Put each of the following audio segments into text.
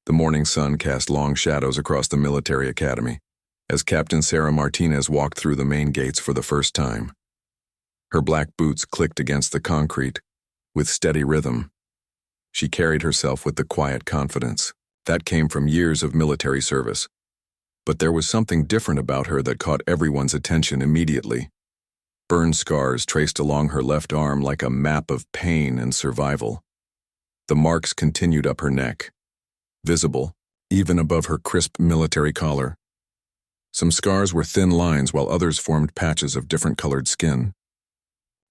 The morning sun cast long shadows across the military academy as Captain Sarah Martinez walked through the main gates for the first time. Her black boots clicked against the concrete with steady rhythm. She carried herself with the quiet confidence that came from years of military service. But there was something different about her that caught everyone's attention immediately. Burn scars traced along her left arm like a map of pain and survival. The marks continued up her neck, visible even above her crisp military collar. Some scars were thin lines while others formed patches of different colored skin.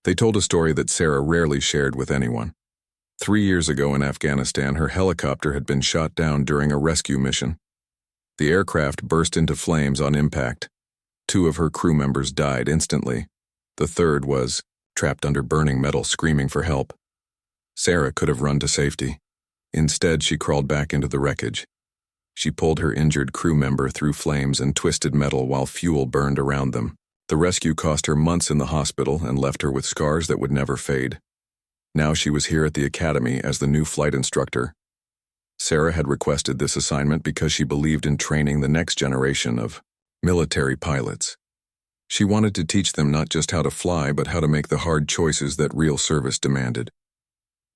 They told a story that Sarah rarely shared with anyone. 3 years ago in Afghanistan, her helicopter had been shot down during a rescue mission. The aircraft burst into flames on impact. 2 of her crew members died instantly. The third was trapped under burning metal, screaming for help. Sarah could have run to safety. Instead, she crawled back into the wreckage. She pulled her injured crew member through flames and twisted metal while fuel burned around them. The rescue cost her months in the hospital and left her with scars that would never fade. Now she was here at the academy as the new flight instructor. Sarah had requested this assignment because she believed in training the next generation of military pilots. She wanted to teach them not just how to fly, but how to make the hard choices that real service demanded.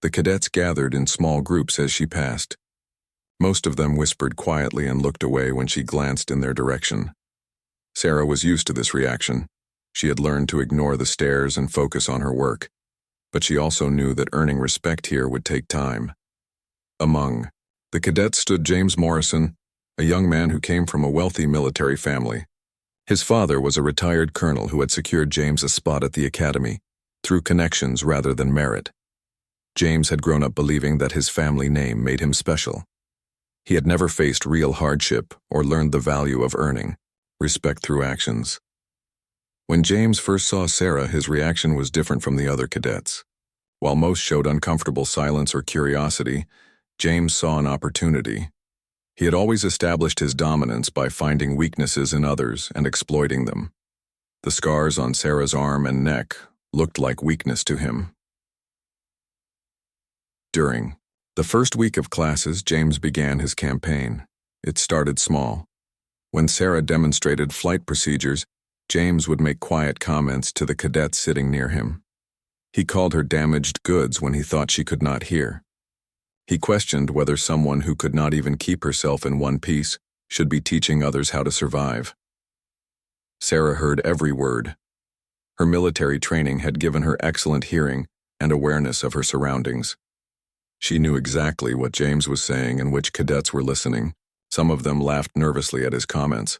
The cadets gathered in small groups as she passed. Most of them whispered quietly and looked away when she glanced in their direction. Sarah was used to this reaction. She had learned to ignore the stares and focus on her work. But she also knew that earning respect here would take time. Among the cadets stood James Morrison, a young man who came from a wealthy military family. His father was a retired colonel who had secured James a spot at the academy through connections rather than merit. James had grown up believing that his family name made him special. He had never faced real hardship or learned the value of earning respect through actions. When James first saw Sarah, his reaction was different from the other cadets. While most showed uncomfortable silence or curiosity, James saw an opportunity. He had always established his dominance by finding weaknesses in others and exploiting them. The scars on Sarah's arm and neck looked like weakness to him. During the first week of classes, James began his campaign. It started small. When Sarah demonstrated flight procedures, James would make quiet comments to the cadets sitting near him. He called her damaged goods when he thought she could not hear. He questioned whether someone who could not even keep herself in one piece should be teaching others how to survive. Sarah heard every word. Her military training had given her excellent hearing and awareness of her surroundings. She knew exactly what James was saying and which cadets were listening. Some of them laughed nervously at his comments.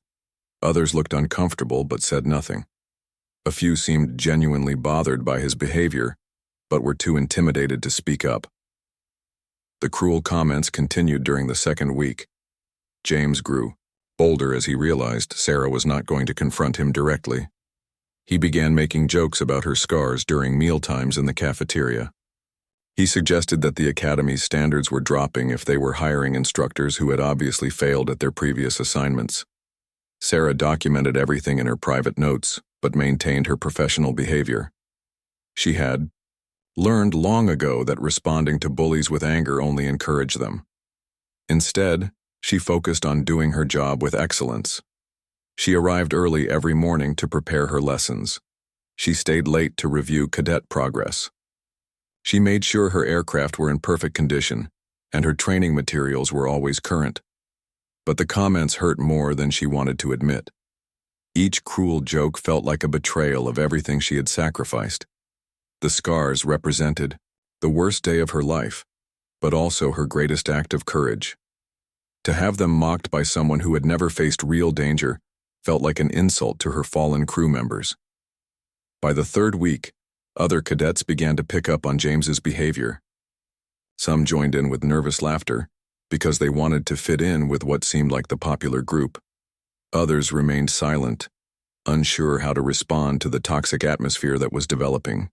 Others looked uncomfortable but said nothing. A few seemed genuinely bothered by his behavior, but were too intimidated to speak up. The cruel comments continued during the second week. James grew bolder as he realized Sarah was not going to confront him directly. He began making jokes about her scars during mealtimes in the cafeteria. He suggested that the academy's standards were dropping if they were hiring instructors who had obviously failed at their previous assignments. Sarah documented everything in her private notes, but maintained her professional behavior. She had learned long ago that responding to bullies with anger only encouraged them. Instead, she focused on doing her job with excellence. She arrived early every morning to prepare her lessons. She stayed late to review cadet progress. She made sure her aircraft were in perfect condition, and her training materials were always current. But the comments hurt more than she wanted to admit. Each cruel joke felt like a betrayal of everything she had sacrificed. The scars represented the worst day of her life, but also her greatest act of courage. To have them mocked by someone who had never faced real danger felt like an insult to her fallen crew members. By the third week, other cadets began to pick up on James's behavior. Some joined in with nervous laughter because they wanted to fit in with what seemed like the popular group. Others remained silent, unsure how to respond to the toxic atmosphere that was developing.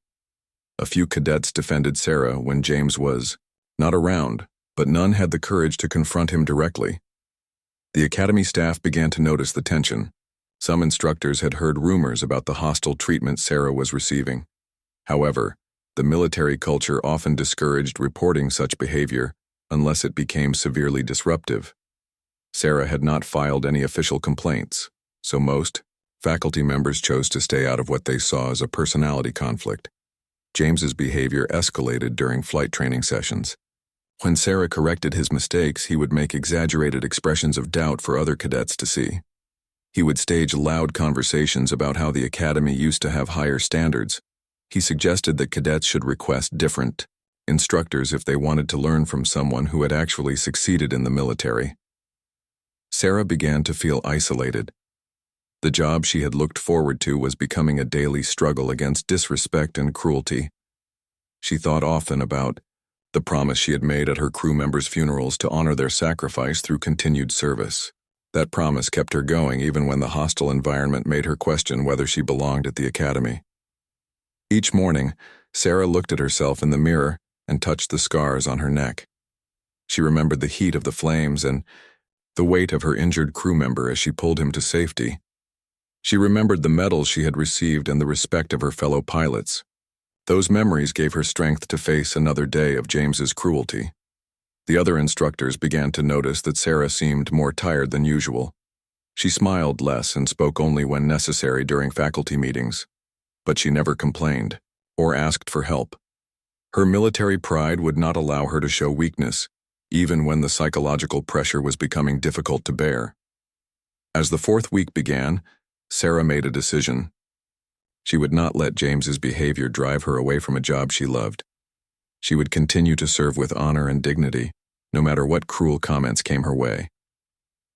A few cadets defended Sarah when James was not around, but none had the courage to confront him directly. The academy staff began to notice the tension. Some instructors had heard rumors about the hostile treatment Sarah was receiving. However, the military culture often discouraged reporting such behavior unless it became severely disruptive. Sarah had not filed any official complaints, so most faculty members chose to stay out of what they saw as a personality conflict. James's behavior escalated during flight training sessions. When Sarah corrected his mistakes, he would make exaggerated expressions of doubt for other cadets to see. He would stage loud conversations about how the academy used to have higher standards. He suggested that cadets should request different instructors if they wanted to learn from someone who had actually succeeded in the military. Sarah began to feel isolated. The job she had looked forward to was becoming a daily struggle against disrespect and cruelty. She thought often about the promise she had made at her crew members' funerals to honor their sacrifice through continued service. That promise kept her going even when the hostile environment made her question whether she belonged at the academy. Each morning, Sarah looked at herself in the mirror and touched the scars on her neck. She remembered the heat of the flames and the weight of her injured crew member as she pulled him to safety. She remembered the medals she had received and the respect of her fellow pilots. Those memories gave her strength to face another day of James's cruelty. The other instructors began to notice that Sarah seemed more tired than usual. She smiled less and spoke only when necessary during faculty meetings. But she never complained or asked for help. Her military pride would not allow her to show weakness, even when the psychological pressure was becoming difficult to bear. As the fourth week began, Sarah made a decision. She would not let James's behavior drive her away from a job she loved. She would continue to serve with honor and dignity, no matter what cruel comments came her way.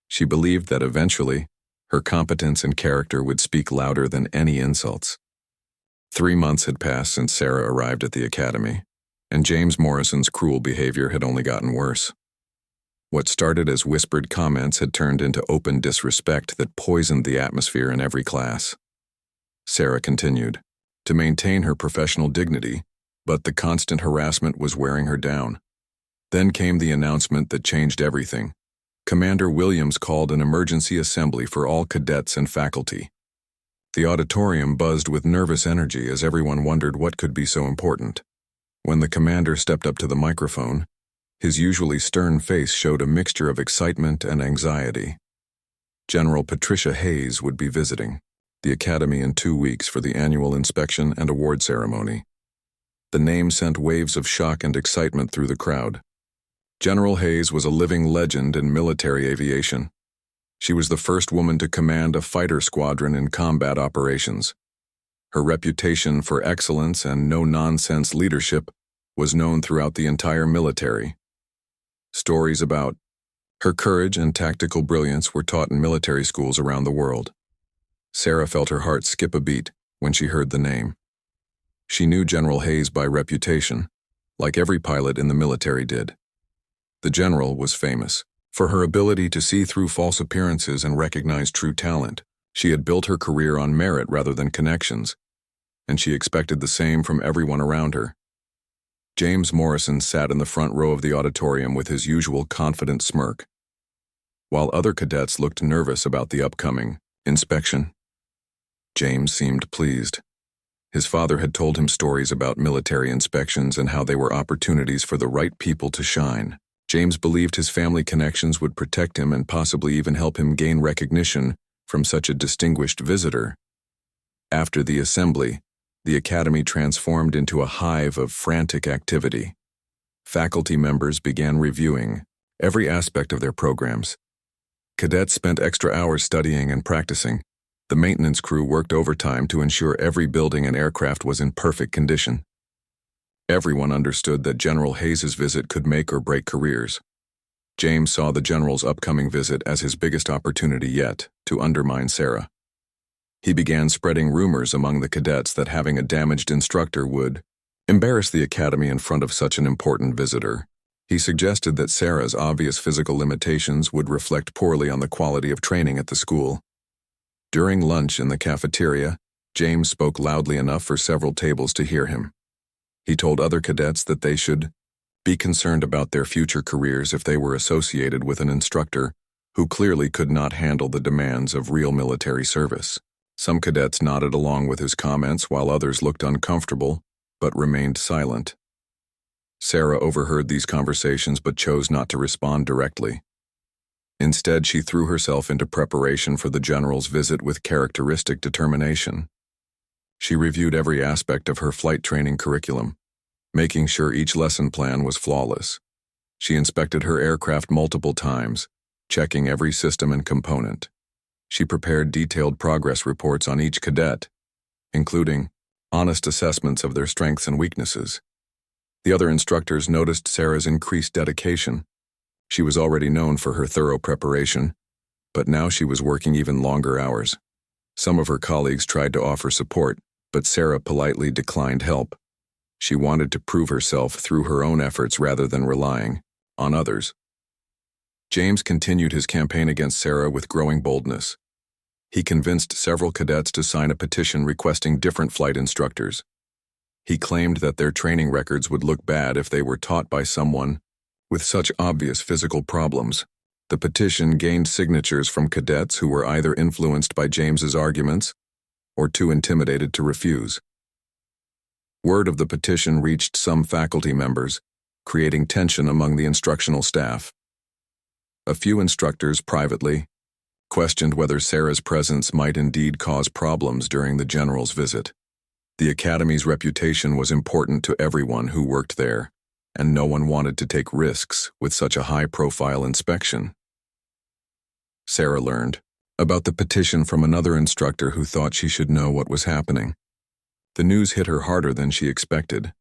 She believed that eventually, her competence and character would speak louder than any insults. 3 months had passed since Sarah arrived at the academy, and James Morrison's cruel behavior had only gotten worse. What started as whispered comments had turned into open disrespect that poisoned the atmosphere in every class. Sarah continued to maintain her professional dignity, but the constant harassment was wearing her down. Then came the announcement that changed everything. Commander Williams called an emergency assembly for all cadets and faculty. The auditorium buzzed with nervous energy as everyone wondered what could be so important. When the commander stepped up to the microphone, his usually stern face showed a mixture of excitement and anxiety. General Patricia Hayes would be visiting the academy in 2 weeks for the annual inspection and award ceremony. The name sent waves of shock and excitement through the crowd. General Hayes was a living legend in military aviation. She was the first woman to command a fighter squadron in combat operations. Her reputation for excellence and no-nonsense leadership was known throughout the entire military. Stories about her courage and tactical brilliance were taught in military schools around the world. Sarah felt her heart skip a beat when she heard the name. She knew General Hayes by reputation, like every pilot in the military did. The general was famous for her ability to see through false appearances and recognize true talent. She had built her career on merit rather than connections, and she expected the same from everyone around her. James Morrison sat in the front row of the auditorium with his usual confident smirk, while other cadets looked nervous about the upcoming inspection. James seemed pleased. His father had told him stories about military inspections and how they were opportunities for the right people to shine. James believed his family connections would protect him and possibly even help him gain recognition from such a distinguished visitor. After the assembly, the academy transformed into a hive of frantic activity. Faculty members began reviewing every aspect of their programs. Cadets spent extra hours studying and practicing. The maintenance crew worked overtime to ensure every building and aircraft was in perfect condition. Everyone understood that General Hayes's visit could make or break careers. James saw the general's upcoming visit as his biggest opportunity yet to undermine Sarah. He began spreading rumors among the cadets that having a damaged instructor would embarrass the academy in front of such an important visitor. He suggested that Sarah's obvious physical limitations would reflect poorly on the quality of training at the school. During lunch in the cafeteria, James spoke loudly enough for several tables to hear him. He told other cadets that they should be concerned about their future careers if they were associated with an instructor who clearly could not handle the demands of real military service. Some cadets nodded along with his comments while others looked uncomfortable but remained silent. Sarah overheard these conversations but chose not to respond directly. Instead, she threw herself into preparation for the general's visit with characteristic determination. She reviewed every aspect of her flight training curriculum, making sure each lesson plan was flawless. She inspected her aircraft multiple times, checking every system and component. She prepared detailed progress reports on each cadet, including honest assessments of their strengths and weaknesses. The other instructors noticed Sarah's increased dedication. She was already known for her thorough preparation, but now she was working even longer hours. Some of her colleagues tried to offer support, but Sarah politely declined help. She wanted to prove herself through her own efforts rather than relying on others. James continued his campaign against Sarah with growing boldness. He convinced several cadets to sign a petition requesting different flight instructors. He claimed that their training records would look bad if they were taught by someone with such obvious physical problems. The petition gained signatures from cadets who were either influenced by James's arguments or too intimidated to refuse. Word of the petition reached some faculty members, creating tension among the instructional staff. A few instructors privately questioned whether Sarah's presence might indeed cause problems during the general's visit. The academy's reputation was important to everyone who worked there, and no one wanted to take risks with such a high-profile inspection. Sarah learned about the petition from another instructor who thought she should know what was happening. The news hit her harder than she expected.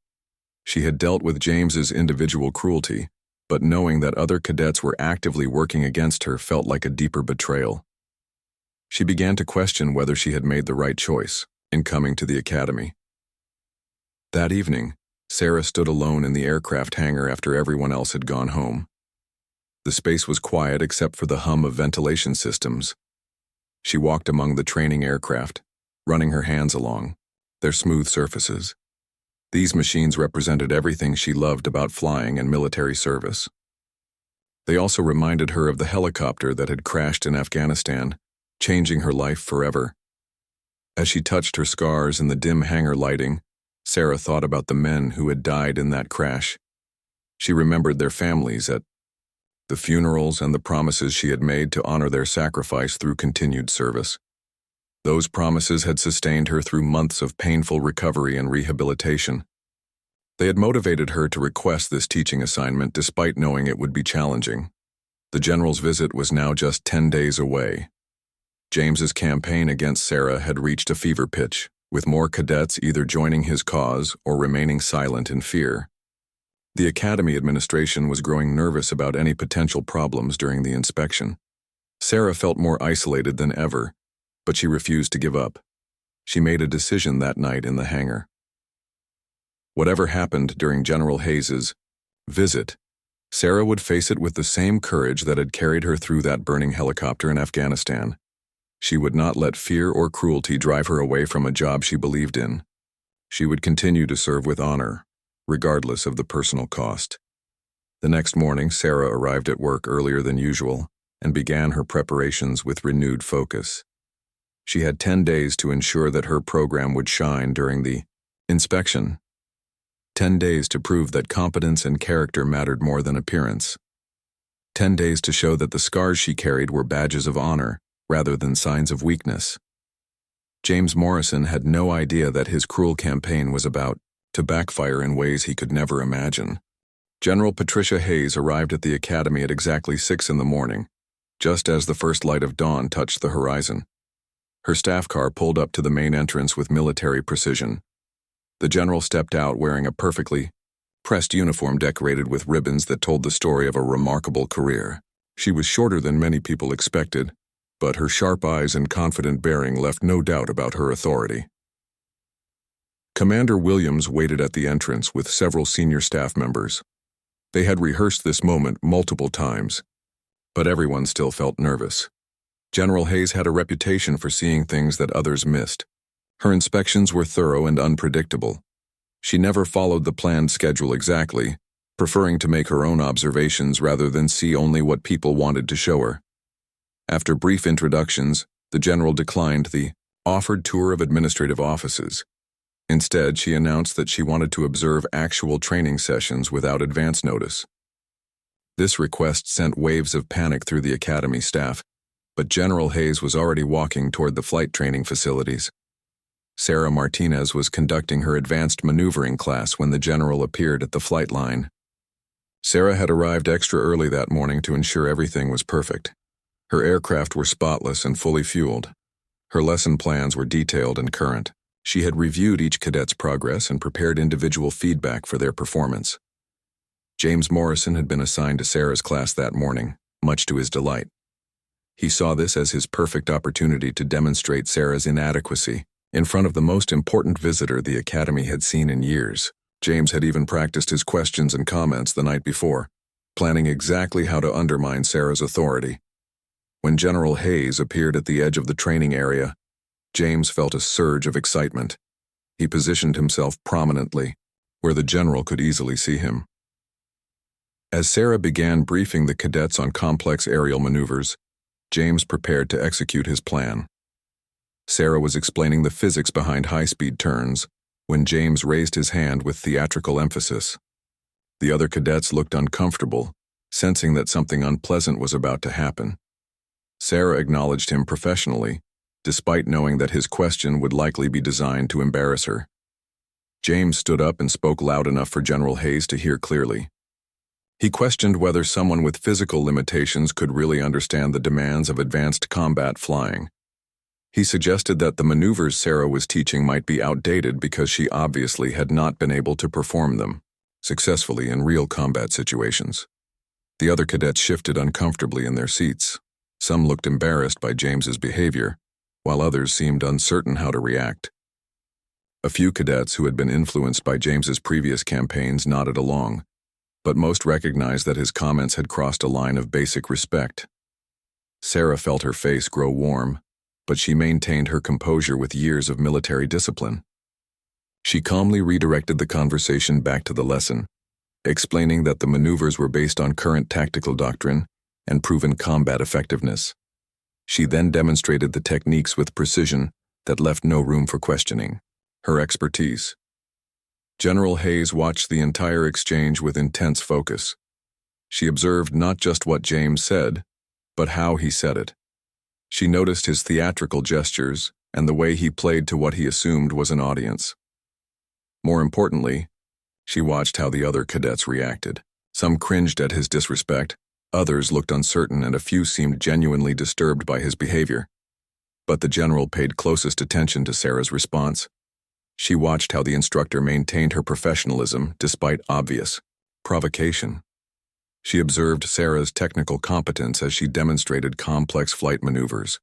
She had dealt with James's individual cruelty, but knowing that other cadets were actively working against her felt like a deeper betrayal. She began to question whether she had made the right choice in coming to the academy. That evening, Sarah stood alone in the aircraft hangar after everyone else had gone home. The space was quiet except for the hum of ventilation systems. She walked among the training aircraft, running her hands along their smooth surfaces. These machines represented everything she loved about flying and military service. They also reminded her of the helicopter that had crashed in Afghanistan, changing her life forever. As she touched her scars in the dim hangar lighting, Sarah thought about the men who had died in that crash. She remembered their families at the funerals and the promises she had made to honor their sacrifice through continued service. Those promises had sustained her through months of painful recovery and rehabilitation. They had motivated her to request this teaching assignment despite knowing it would be challenging. The general's visit was now just 10 days away. James's campaign against Sarah had reached a fever pitch, with more cadets either joining his cause or remaining silent in fear. The academy administration was growing nervous about any potential problems during the inspection. Sarah felt more isolated than ever, but she refused to give up. She made a decision that night in the hangar. Whatever happened during General Hayes's visit, Sarah would face it with the same courage that had carried her through that burning helicopter in Afghanistan. She would not let fear or cruelty drive her away from a job she believed in. She would continue to serve with honor, regardless of the personal cost. The next morning, Sarah arrived at work earlier than usual and began her preparations with renewed focus. She had 10 days to ensure that her program would shine during the inspection. 10 days to prove that competence and character mattered more than appearance. 10 days to show that the scars she carried were badges of honor rather than signs of weakness. James Morrison had no idea that his cruel campaign was about to backfire in ways he could never imagine. General Patricia Hayes arrived at the academy at exactly 6 a.m, just as the first light of dawn touched the horizon. Her staff car pulled up to the main entrance with military precision. The general stepped out wearing a perfectly pressed uniform decorated with ribbons that told the story of a remarkable career. She was shorter than many people expected, but her sharp eyes and confident bearing left no doubt about her authority. Commander Williams waited at the entrance with several senior staff members. They had rehearsed this moment multiple times, but everyone still felt nervous. General Hayes had a reputation for seeing things that others missed. Her inspections were thorough and unpredictable. She never followed the planned schedule exactly, preferring to make her own observations rather than see only what people wanted to show her. After brief introductions, the general declined the offered tour of administrative offices. Instead, she announced that she wanted to observe actual training sessions without advance notice. This request sent waves of panic through the academy staff, but General Hayes was already walking toward the flight training facilities. Sarah Martinez was conducting her advanced maneuvering class when the general appeared at the flight line. Sarah had arrived extra early that morning to ensure everything was perfect. Her aircraft were spotless and fully fueled. Her lesson plans were detailed and current. She had reviewed each cadet's progress and prepared individual feedback for their performance. James Morrison had been assigned to Sarah's class that morning, much to his delight. He saw this as his perfect opportunity to demonstrate Sarah's inadequacy in front of the most important visitor the academy had seen in years. James had even practiced his questions and comments the night before, planning exactly how to undermine Sarah's authority. When General Hayes appeared at the edge of the training area, James felt a surge of excitement. He positioned himself prominently, where the general could easily see him. As Sarah began briefing the cadets on complex aerial maneuvers, James prepared to execute his plan. Sarah was explaining the physics behind high-speed turns when James raised his hand with theatrical emphasis. The other cadets looked uncomfortable, sensing that something unpleasant was about to happen. Sarah acknowledged him professionally, despite knowing that his question would likely be designed to embarrass her. James stood up and spoke loud enough for General Hayes to hear clearly. He questioned whether someone with physical limitations could really understand the demands of advanced combat flying. He suggested that the maneuvers Sarah was teaching might be outdated because she obviously had not been able to perform them successfully in real combat situations. The other cadets shifted uncomfortably in their seats. Some looked embarrassed by James's behavior, while others seemed uncertain how to react. A few cadets who had been influenced by James's previous campaigns nodded along, but most recognized that his comments had crossed a line of basic respect. Sarah felt her face grow warm, but she maintained her composure with years of military discipline. She calmly redirected the conversation back to the lesson, explaining that the maneuvers were based on current tactical doctrine and proven combat effectiveness. She then demonstrated the techniques with precision that left no room for questioning. Her expertise. General Hayes watched the entire exchange with intense focus. She observed not just what James said, but how he said it. She noticed his theatrical gestures and the way he played to what he assumed was an audience. More importantly, she watched how the other cadets reacted. Some cringed at his disrespect, others looked uncertain, and a few seemed genuinely disturbed by his behavior. But the general paid closest attention to Sarah's response. She watched how the instructor maintained her professionalism despite obvious provocation. She observed Sarah's technical competence as she demonstrated complex flight maneuvers.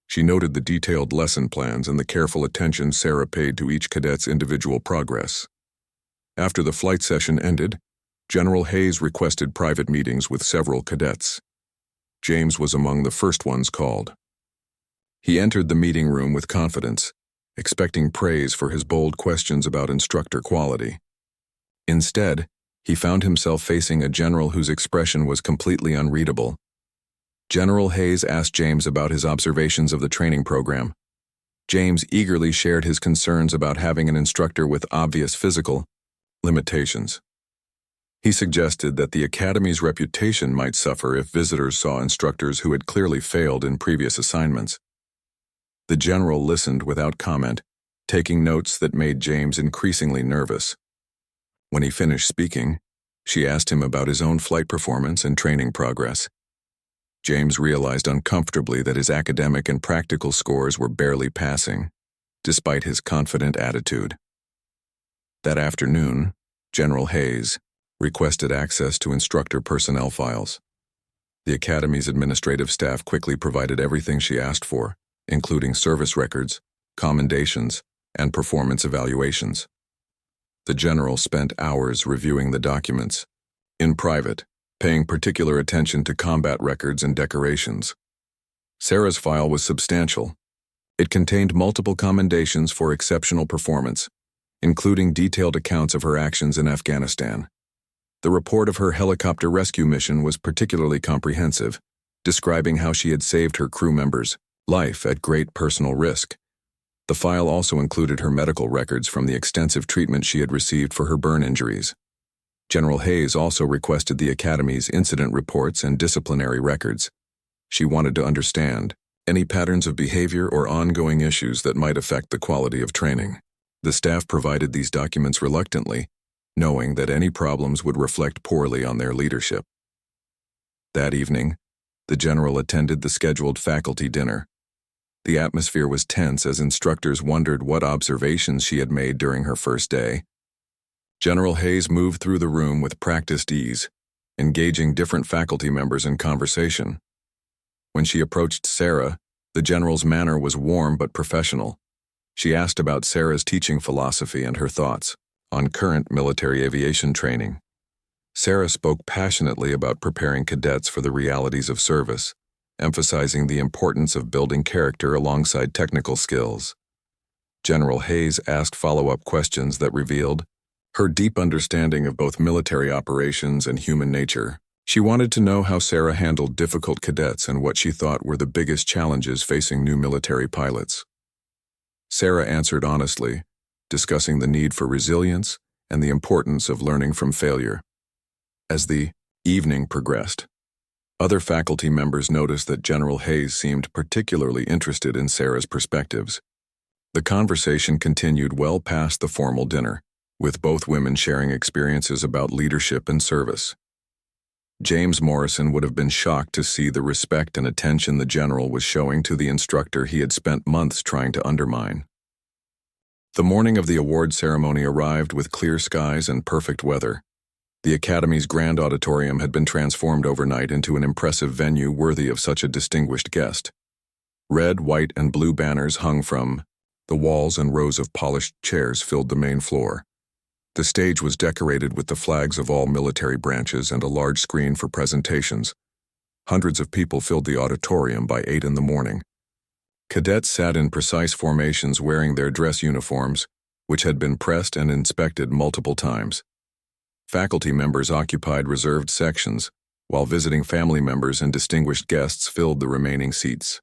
She noted the detailed lesson plans and the careful attention Sarah paid to each cadet's individual progress. After the flight session ended, General Hayes requested private meetings with several cadets. James was among the first ones called. He entered the meeting room with confidence, expecting praise for his bold questions about instructor quality. Instead, he found himself facing a general whose expression was completely unreadable. General Hayes asked James about his observations of the training program. James eagerly shared his concerns about having an instructor with obvious physical limitations. He suggested that the academy's reputation might suffer if visitors saw instructors who had clearly failed in previous assignments. The general listened without comment, taking notes that made James increasingly nervous. When he finished speaking, she asked him about his own flight performance and training progress. James realized uncomfortably that his academic and practical scores were barely passing, despite his confident attitude. That afternoon, General Hayes requested access to instructor personnel files. The academy's administrative staff quickly provided everything she asked for, including service records, commendations, and performance evaluations. The general spent hours reviewing the documents, in private, paying particular attention to combat records and decorations. Sarah's file was substantial. It contained multiple commendations for exceptional performance, including detailed accounts of her actions in Afghanistan. The report of her helicopter rescue mission was particularly comprehensive, describing how she had saved her crew members' life at great personal risk. The file also included her medical records from the extensive treatment she had received for her burn injuries. General Hayes also requested the Academy's incident reports and disciplinary records. She wanted to understand any patterns of behavior or ongoing issues that might affect the quality of training. The staff provided these documents reluctantly, knowing that any problems would reflect poorly on their leadership. That evening, the general attended the scheduled faculty dinner. The atmosphere was tense as instructors wondered what observations she had made during her first day. General Hayes moved through the room with practiced ease, engaging different faculty members in conversation. When she approached Sarah, the general's manner was warm but professional. She asked about Sarah's teaching philosophy and her thoughts on current military aviation training. Sarah spoke passionately about preparing cadets for the realities of service, emphasizing the importance of building character alongside technical skills. General Hayes asked follow-up questions that revealed her deep understanding of both military operations and human nature. She wanted to know how Sarah handled difficult cadets and what she thought were the biggest challenges facing new military pilots. Sarah answered honestly, discussing the need for resilience and the importance of learning from failure. As the evening progressed, other faculty members noticed that General Hayes seemed particularly interested in Sarah's perspectives. The conversation continued well past the formal dinner, with both women sharing experiences about leadership and service. James Morrison would have been shocked to see the respect and attention the general was showing to the instructor he had spent months trying to undermine. The morning of the award ceremony arrived with clear skies and perfect weather. The Academy's grand auditorium had been transformed overnight into an impressive venue worthy of such a distinguished guest. Red, white, and blue banners hung from the walls and rows of polished chairs filled the main floor. The stage was decorated with the flags of all military branches and a large screen for presentations. Hundreds of people filled the auditorium by 8 in the morning. Cadets sat in precise formations wearing their dress uniforms, which had been pressed and inspected multiple times. Faculty members occupied reserved sections, while visiting family members and distinguished guests filled the remaining seats.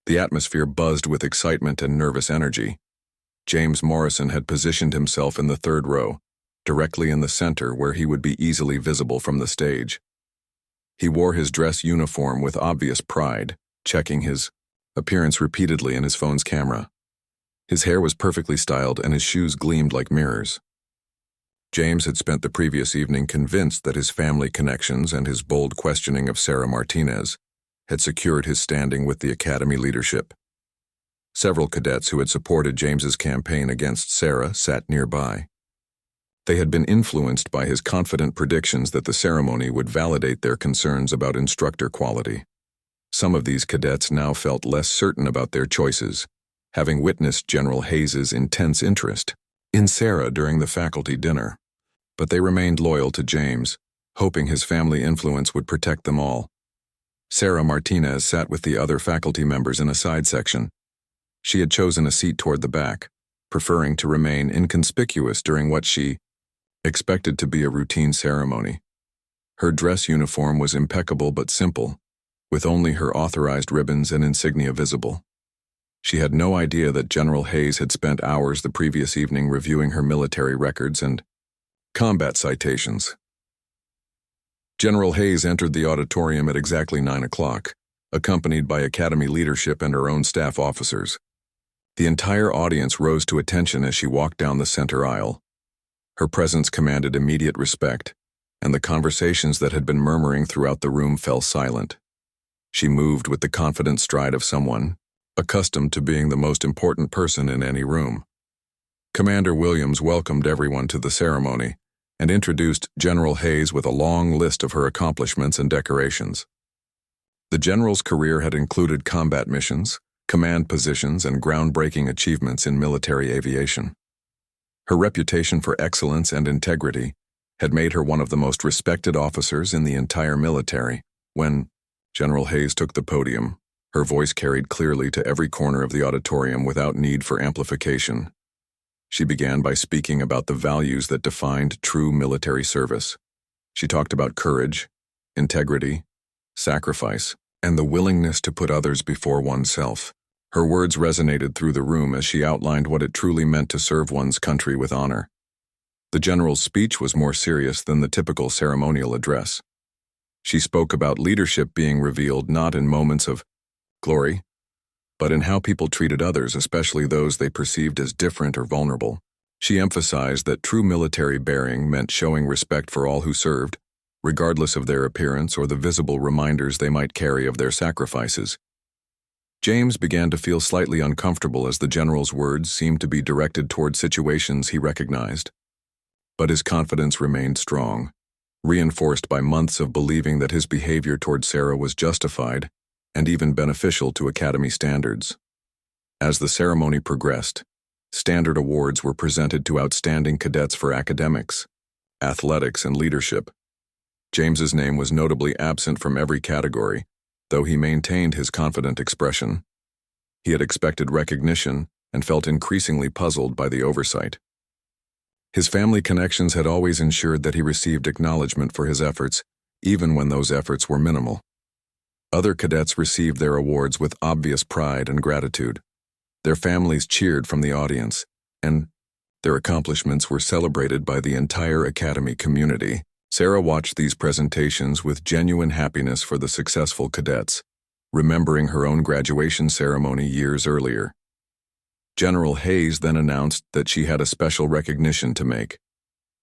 The atmosphere buzzed with excitement and nervous energy. James Morrison had positioned himself in the third row, directly in the center where he would be easily visible from the stage. He wore his dress uniform with obvious pride, checking his appearance repeatedly in his phone's camera. His hair was perfectly styled and his shoes gleamed like mirrors. James had spent the previous evening convinced that his family connections and his bold questioning of Sarah Martinez had secured his standing with the Academy leadership. Several cadets who had supported James's campaign against Sarah sat nearby. They had been influenced by his confident predictions that the ceremony would validate their concerns about instructor quality. Some of these cadets now felt less certain about their choices, having witnessed General Hayes's intense interest in Sarah during the faculty dinner. But they remained loyal to James, hoping his family influence would protect them all. Sarah Martinez sat with the other faculty members in a side section. She had chosen a seat toward the back, preferring to remain inconspicuous during what she expected to be a routine ceremony. Her dress uniform was impeccable but simple, with only her authorized ribbons and insignia visible. She had no idea that General Hayes had spent hours the previous evening reviewing her military records and combat citations. General Hayes entered the auditorium at exactly 9 o'clock, accompanied by Academy leadership and her own staff officers. The entire audience rose to attention as she walked down the center aisle. Her presence commanded immediate respect, and the conversations that had been murmuring throughout the room fell silent. She moved with the confident stride of someone accustomed to being the most important person in any room. Commander Williams welcomed everyone to the ceremony and introduced General Hayes with a long list of her accomplishments and decorations. The general's career had included combat missions, command positions, and groundbreaking achievements in military aviation. Her reputation for excellence and integrity had made her one of the most respected officers in the entire military. When General Hayes took the podium, her voice carried clearly to every corner of the auditorium without need for amplification. She began by speaking about the values that defined true military service. She talked about courage, integrity, sacrifice, and the willingness to put others before oneself. Her words resonated through the room as she outlined what it truly meant to serve one's country with honor. The general's speech was more serious than the typical ceremonial address. She spoke about leadership being revealed not in moments of glory, but in how people treated others, especially those they perceived as different or vulnerable. She emphasized that true military bearing meant showing respect for all who served, regardless of their appearance or the visible reminders they might carry of their sacrifices. James began to feel slightly uncomfortable as the general's words seemed to be directed toward situations he recognized. But his confidence remained strong, reinforced by months of believing that his behavior toward Sarah was justified and even beneficial to Academy standards. As the ceremony progressed, standard awards were presented to outstanding cadets for academics, athletics, and leadership. James's name was notably absent from every category, though he maintained his confident expression. He had expected recognition and felt increasingly puzzled by the oversight. His family connections had always ensured that he received acknowledgement for his efforts, even when those efforts were minimal. Other cadets received their awards with obvious pride and gratitude. Their families cheered from the audience, and their accomplishments were celebrated by the entire Academy community. Sarah watched these presentations with genuine happiness for the successful cadets, remembering her own graduation ceremony years earlier. General Hayes then announced that she had a special recognition to make.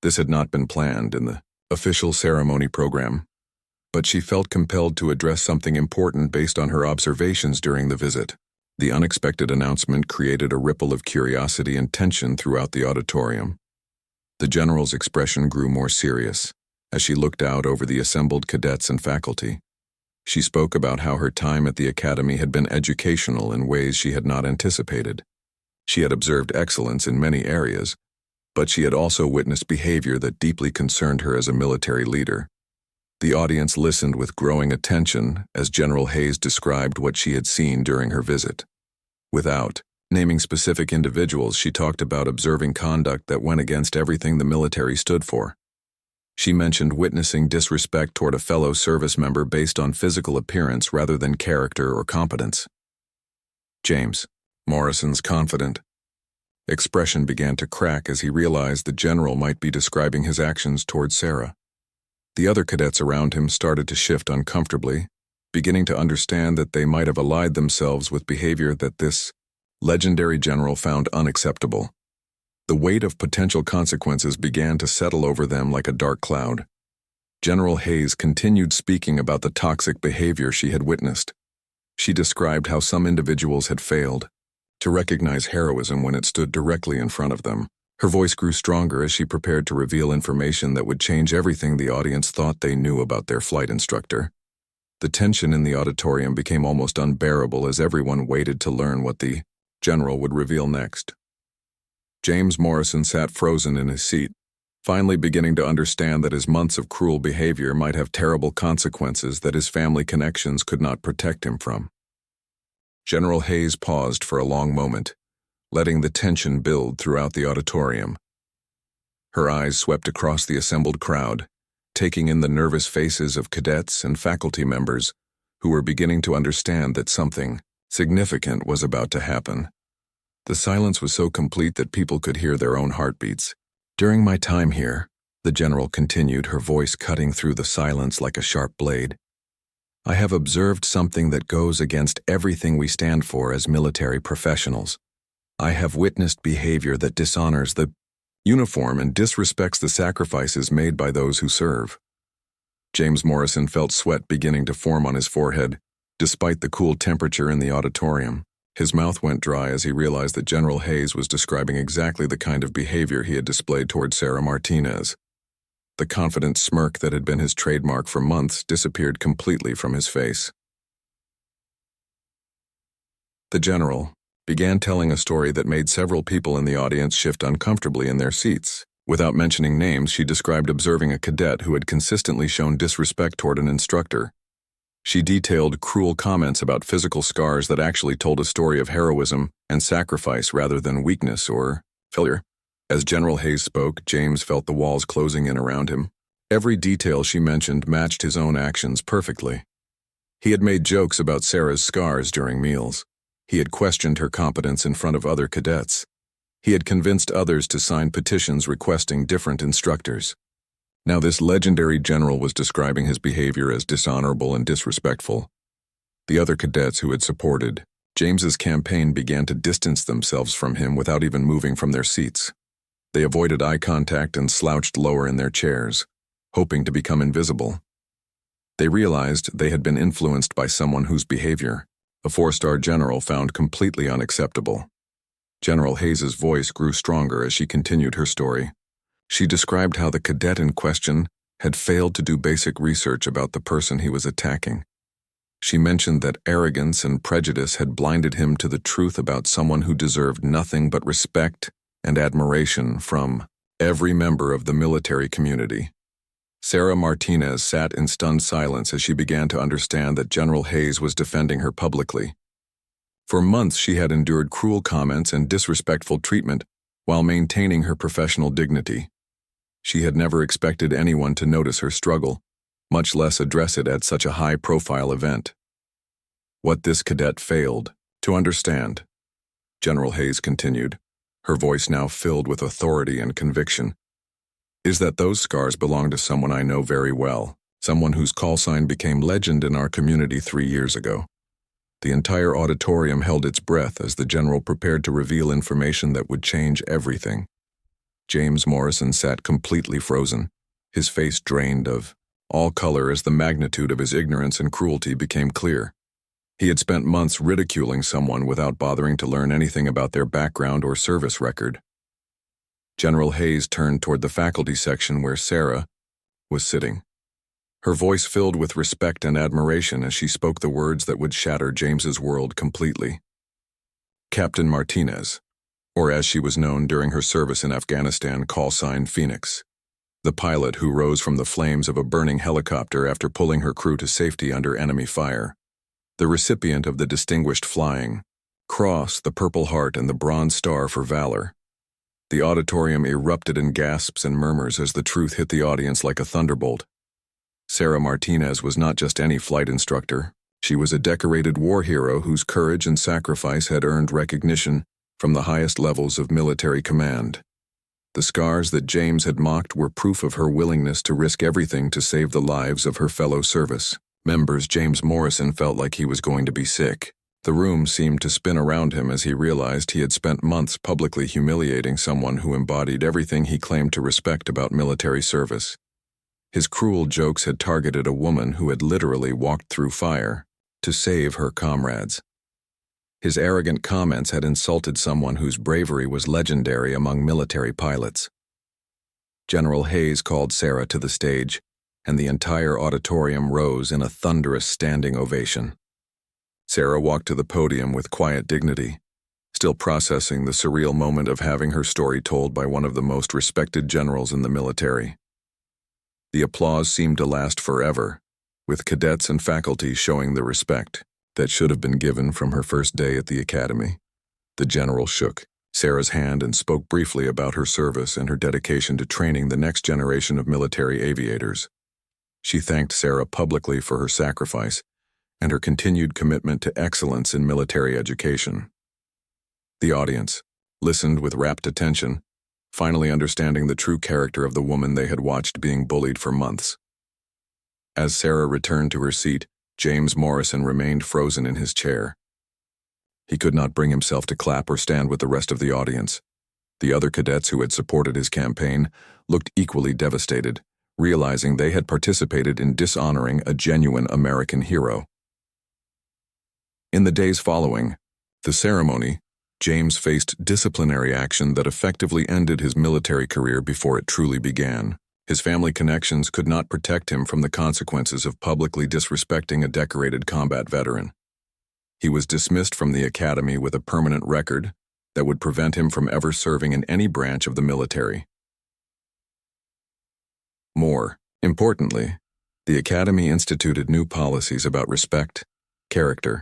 This had not been planned in the official ceremony program, but she felt compelled to address something important based on her observations during the visit. The unexpected announcement created a ripple of curiosity and tension throughout the auditorium. The general's expression grew more serious as she looked out over the assembled cadets and faculty. She spoke about how her time at the academy had been educational in ways she had not anticipated. She had observed excellence in many areas, but she had also witnessed behavior that deeply concerned her as a military leader. The audience listened with growing attention as General Hayes described what she had seen during her visit. Without naming specific individuals, she talked about observing conduct that went against everything the military stood for. She mentioned witnessing disrespect toward a fellow service member based on physical appearance rather than character or competence. James Morrison's confident expression began to crack as he realized the general might be describing his actions toward Sarah. The other cadets around him started to shift uncomfortably, beginning to understand that they might have allied themselves with behavior that this legendary general found unacceptable. The weight of potential consequences began to settle over them like a dark cloud. General Hayes continued speaking about the toxic behavior she had witnessed. She described how some individuals had failed to recognize heroism when it stood directly in front of them. Her voice grew stronger as she prepared to reveal information that would change everything the audience thought they knew about their flight instructor. The tension in the auditorium became almost unbearable as everyone waited to learn what the general would reveal next. James Morrison sat frozen in his seat, finally beginning to understand that his months of cruel behavior might have terrible consequences that his family connections could not protect him from. General Hayes paused for a long moment, letting the tension build throughout the auditorium. Her eyes swept across the assembled crowd, taking in the nervous faces of cadets and faculty members who were beginning to understand that something significant was about to happen. The silence was so complete that people could hear their own heartbeats. During my time here, the general continued, her voice cutting through the silence like a sharp blade, I have observed something that goes against everything we stand for as military professionals. I have witnessed behavior that dishonors the uniform and disrespects the sacrifices made by those who serve. James Morrison felt sweat beginning to form on his forehead, despite the cool temperature in the auditorium. His mouth went dry as he realized that General Hayes was describing exactly the kind of behavior he had displayed toward Sarah Martinez. The confident smirk that had been his trademark for months disappeared completely from his face. The general began telling a story that made several people in the audience shift uncomfortably in their seats. Without mentioning names, she described observing a cadet who had consistently shown disrespect toward an instructor. She detailed cruel comments about physical scars that actually told a story of heroism and sacrifice rather than weakness or failure. As General Hayes spoke, James felt the walls closing in around him. Every detail she mentioned matched his own actions perfectly. He had made jokes about Sarah's scars during meals. He had questioned her competence in front of other cadets. He had convinced others to sign petitions requesting different instructors. Now this legendary general was describing his behavior as dishonorable and disrespectful. The other cadets who had supported James's campaign began to distance themselves from him without even moving from their seats. They avoided eye contact and slouched lower in their chairs, hoping to become invisible. They realized they had been influenced by someone whose behavior a four-star general found completely unacceptable. General Hayes's voice grew stronger as she continued her story. She described how the cadet in question had failed to do basic research about the person he was attacking. She mentioned that arrogance and prejudice had blinded him to the truth about someone who deserved nothing but respect and admiration from every member of the military community. Sarah Martinez sat in stunned silence as she began to understand that General Hayes was defending her publicly. For months she had endured cruel comments and disrespectful treatment while maintaining her professional dignity. She had never expected anyone to notice her struggle, much less address it at such a high-profile event. What this cadet failed to understand, General Hayes continued, her voice now filled with authority and conviction, is that those scars belong to someone I know very well, someone whose call sign became legend in our community 3 years ago. The entire auditorium held its breath as the general prepared to reveal information that would change everything. James Morrison sat completely frozen, his face drained of all color as the magnitude of his ignorance and cruelty became clear. He had spent months ridiculing someone without bothering to learn anything about their background or service record. General Hayes turned toward the faculty section where Sarah was sitting. Her voice filled with respect and admiration as she spoke the words that would shatter James's world completely. Captain Martinez, or as she was known during her service in Afghanistan, call sign Phoenix, the pilot who rose from the flames of a burning helicopter after pulling her crew to safety under enemy fire, the recipient of the Distinguished Flying Cross, the Purple Heart, and the Bronze Star for valor. The auditorium erupted in gasps and murmurs as the truth hit the audience like a thunderbolt. Sarah Martinez was not just any flight instructor. She was a decorated war hero whose courage and sacrifice had earned recognition from the highest levels of military command. The scars that James had mocked were proof of her willingness to risk everything to save the lives of her fellow service members. James Morrison felt like he was going to be sick. The room seemed to spin around him as he realized he had spent months publicly humiliating someone who embodied everything he claimed to respect about military service. His cruel jokes had targeted a woman who had literally walked through fire to save her comrades. His arrogant comments had insulted someone whose bravery was legendary among military pilots. General Hayes called Sarah to the stage, and the entire auditorium rose in a thunderous standing ovation. Sarah walked to the podium with quiet dignity, still processing the surreal moment of having her story told by one of the most respected generals in the military. The applause seemed to last forever, with cadets and faculty showing the respect that should have been given from her first day at the academy. The general shook Sarah's hand and spoke briefly about her service and her dedication to training the next generation of military aviators. She thanked Sarah publicly for her sacrifice and her continued commitment to excellence in military education. The audience listened with rapt attention, finally understanding the true character of the woman they had watched being bullied for months. As Sarah returned to her seat, James Morrison remained frozen in his chair. He could not bring himself to clap or stand with the rest of the audience. The other cadets who had supported his campaign looked equally devastated, realizing they had participated in dishonoring a genuine American hero. In the days following the ceremony, James faced disciplinary action that effectively ended his military career before it truly began. His family connections could not protect him from the consequences of publicly disrespecting a decorated combat veteran. He was dismissed from the academy with a permanent record that would prevent him from ever serving in any branch of the military. More importantly, the academy instituted new policies about respect, character,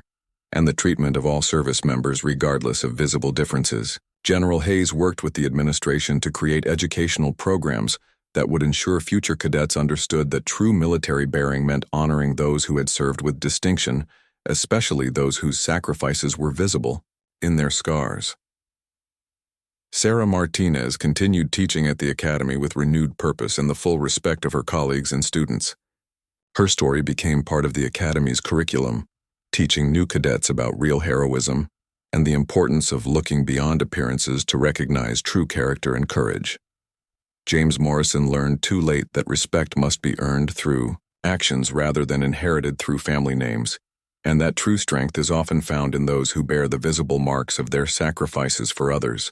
and the treatment of all service members regardless of visible differences. General Hayes worked with the administration to create educational programs that would ensure future cadets understood that true military bearing meant honoring those who had served with distinction, especially those whose sacrifices were visible in their scars. Sarah Martinez continued teaching at the academy with renewed purpose and the full respect of her colleagues and students. Her story became part of the academy's curriculum, teaching new cadets about real heroism and the importance of looking beyond appearances to recognize true character and courage. James Morrison learned too late that respect must be earned through actions rather than inherited through family names, and that true strength is often found in those who bear the visible marks of their sacrifices for others.